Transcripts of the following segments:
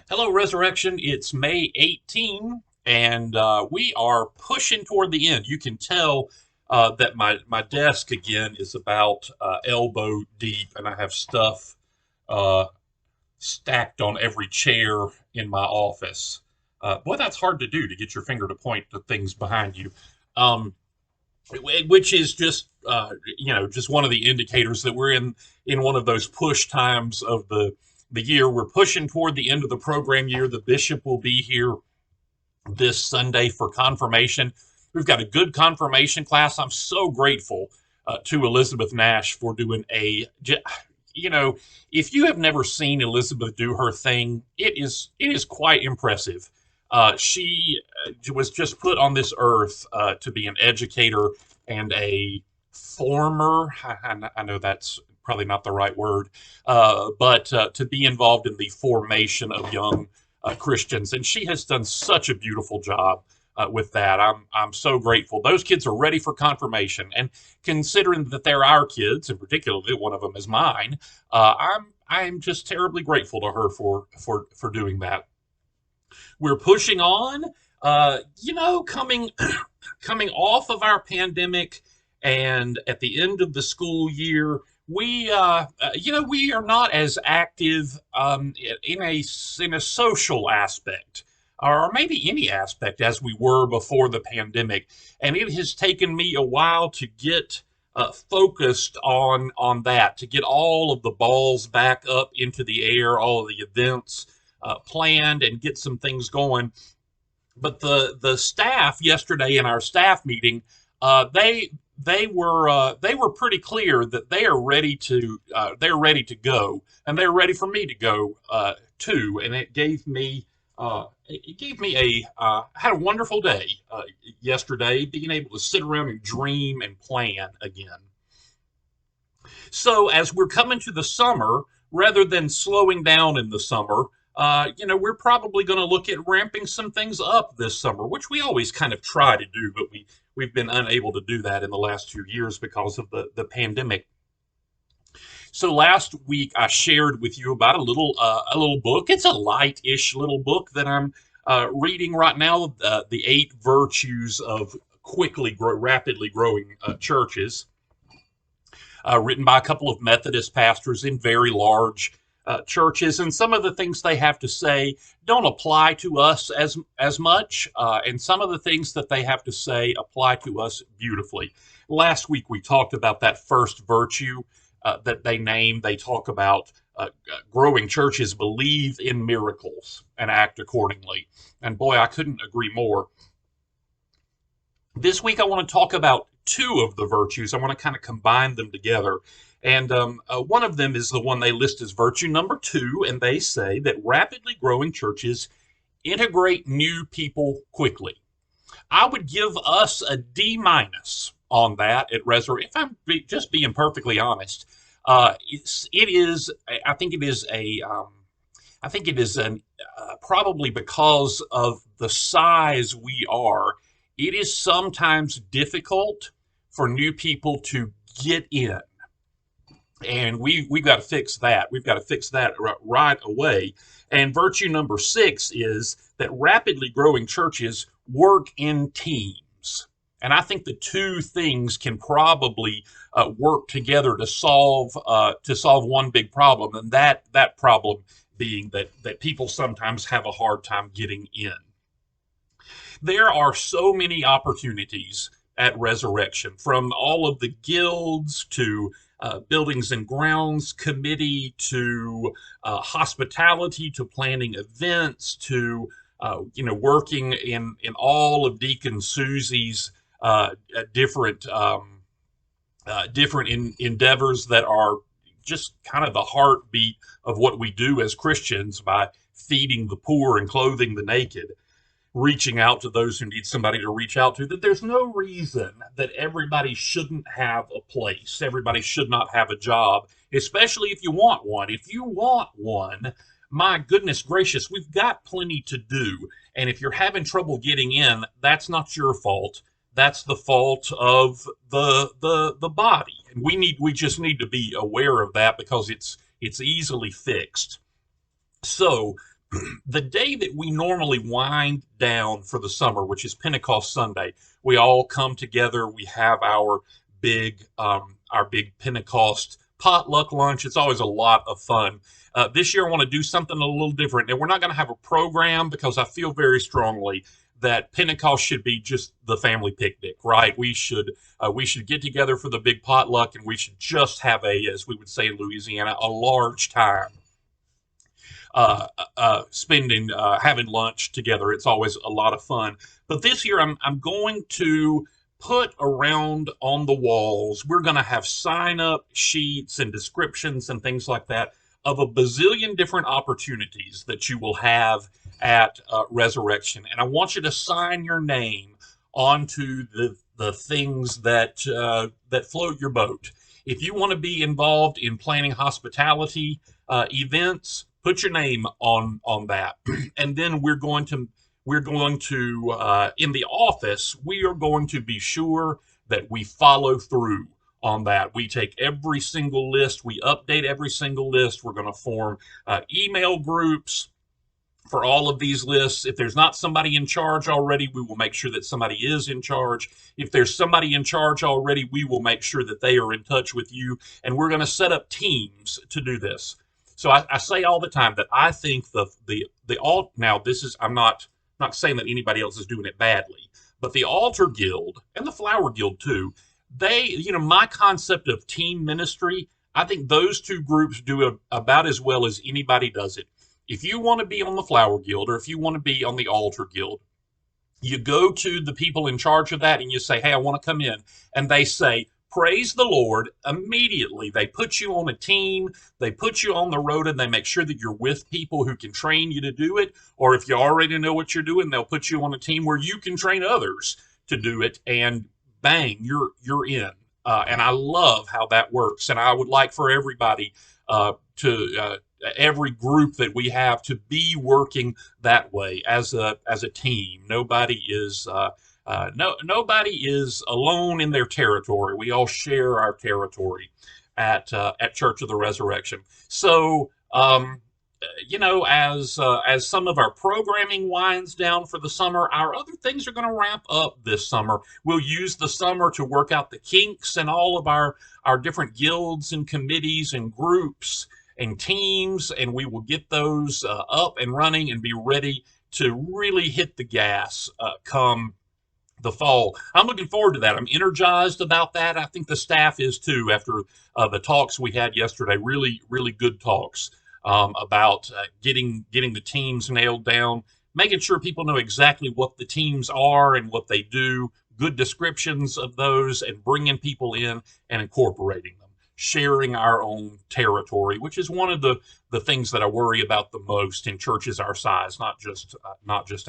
Hello, Resurrection. It's May 18, and we are pushing toward the end. You can tell that my desk again is about elbow deep, and I have stuff uh, stacked on every chair in my office. Boy, that's hard to do to get your finger to point to things behind you. Um, which is just just one of the indicators that we're in one of those push times of the year. We're pushing toward the end of the program year. The bishop will be here this Sunday for confirmation. We've got a good confirmation class. I'm so grateful to Elizabeth Nash for doing if you have never seen Elizabeth do her thing, it is quite impressive. She was just put on this earth to be an educator and a former. I know that's probably not the right word, but to be involved in the formation of young Christians, and she has done such a beautiful job with that. I'm so grateful. Those kids are ready for confirmation, and considering that they're our kids, and particularly one of them is mine, I'm just terribly grateful to her for doing that. We're pushing on, coming coming off of our pandemic, and at the end of the school year, we are not as active in a social aspect, or maybe any aspect, as we were before the pandemic, and it has taken me a while to get focused on that, to get all of the balls back up into the air, all of the events planned, and get some things going. But the staff yesterday in our staff meeting, they were pretty clear that they're ready to go, and they're ready for me to go too. And it gave me I had a wonderful day yesterday, being able to sit around and dream and plan again. So as we're coming to the summer, rather than slowing down in the summer, we're probably going to look at ramping some things up this summer, which we always kind of try to do, but we've been unable to do that in the last 2 years because of the pandemic. So last week I shared with you about a little book. It's a light-ish little book that I'm reading right now, the Eight Virtues of Rapidly Growing Churches, written by a couple of Methodist pastors in very large churches, and some of the things they have to say don't apply to us as much, and some of the things that they have to say apply to us beautifully. Last week we talked about that first virtue that they name. They talk about growing churches believe in miracles and act accordingly, and boy, I couldn't agree more. This week I want to talk about two of the virtues. I want to kind of combine them together. And one of them is the one they list as virtue number two, and they say that rapidly growing churches integrate new people quickly. I would give us a D minus on that at Resurrect. If just being perfectly honest, it is. I think it is a. I think it is an probably because of the size we are. It is sometimes difficult for new people to get in, and we've got to fix that. We've got to fix that right away. And virtue number six is that rapidly growing churches work in teams. And I think the two things can probably work together to solve one big problem, and that problem being that people sometimes have a hard time getting in. There are so many opportunities at Resurrection, from all of the guilds to buildings and grounds committee to hospitality to planning events to working in all of Deacon Susie's different endeavors that are just kind of the heartbeat of what we do as Christians by feeding the poor and clothing the naked, reaching out to those who need somebody to reach out to. That there's no reason that everybody shouldn't have a place. Everybody should not have a job, especially if you want one. If you want one, my goodness gracious, we've got plenty to do. And if you're having trouble getting in, that's not your fault. That's the fault of the body. And we just need to be aware of that because it's easily fixed. So The day that we normally wind down for the summer, which is Pentecost Sunday, we all come together. We have our big Pentecost potluck lunch. It's always a lot of fun. This year, I want to do something a little different, and we're not going to have a program because I feel very strongly that Pentecost should be just the family picnic, right? We should get together for the big potluck, and we should just have as we would say in Louisiana, a large time spending having lunch together. It's always a lot of fun. But this year, I'm going to put around on the walls. We're going to have sign up sheets and descriptions and things like that of a bazillion different opportunities that you will have at Resurrection, and I want you to sign your name onto the things that float your boat. If you want to be involved in planning hospitality events, put your name on that, and then we're going to in the office we are going to be sure that we follow through on that. We take every single list, we update every single list. We're going to form email groups for all of these lists. If there's not somebody in charge already, we will make sure that somebody is in charge. If there's somebody in charge already, we will make sure that they are in touch with you. And we're going to set up teams to do this. So I say all the time that I think the alt now this is I'm not saying that anybody else is doing it badly, but the Altar Guild and the Flower Guild too, my concept of team ministry, I think those two groups do about as well as anybody does it. If you want to be on the Flower Guild or if you want to be on the Altar Guild, you go to the people in charge of that and you say, hey, I want to come in. And they say, praise the Lord. Immediately, they put you on a team, they put you on the road, and they make sure that you're with people who can train you to do it. Or if you already know what you're doing, they'll put you on a team where you can train others to do it. And bang, you're in. And I love how that works. And I would like for everybody to every group that we have to be working that way as a team. Nobody is alone in their territory. We all share our territory at Church of the Resurrection. So as some of our programming winds down for the summer, our other things are going to ramp up this summer. We'll use the summer to work out the kinks and all of our different guilds and committees and groups and teams, and we will get those up and running and be ready to really hit the gas come the fall. I'm looking forward to that. I'm energized about that. I think the staff is too after the talks we had yesterday. Really, really good talks about getting the teams nailed down, making sure people know exactly what the teams are and what they do, good descriptions of those, and bringing people in and incorporating them, sharing our own territory, which is one of the things that I worry about the most in churches our size, not just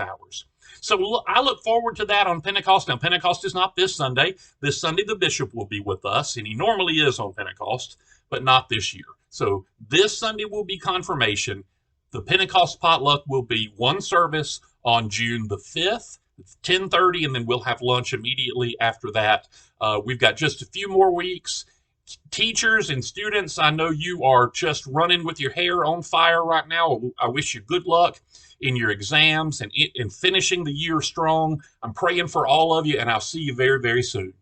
ours. So I look forward to that on Pentecost. Now, Pentecost is not this Sunday. This Sunday, the bishop will be with us, and he normally is on Pentecost, but not this year. So this Sunday will be confirmation. The Pentecost potluck will be one service on June the 5th, 10:30, and then we'll have lunch immediately after that. We've got just a few more weeks. Teachers and students, I know you are just running with your hair on fire right now. I wish you good luck in your exams and in finishing the year strong. I'm praying for all of you, and I'll see you very, very soon.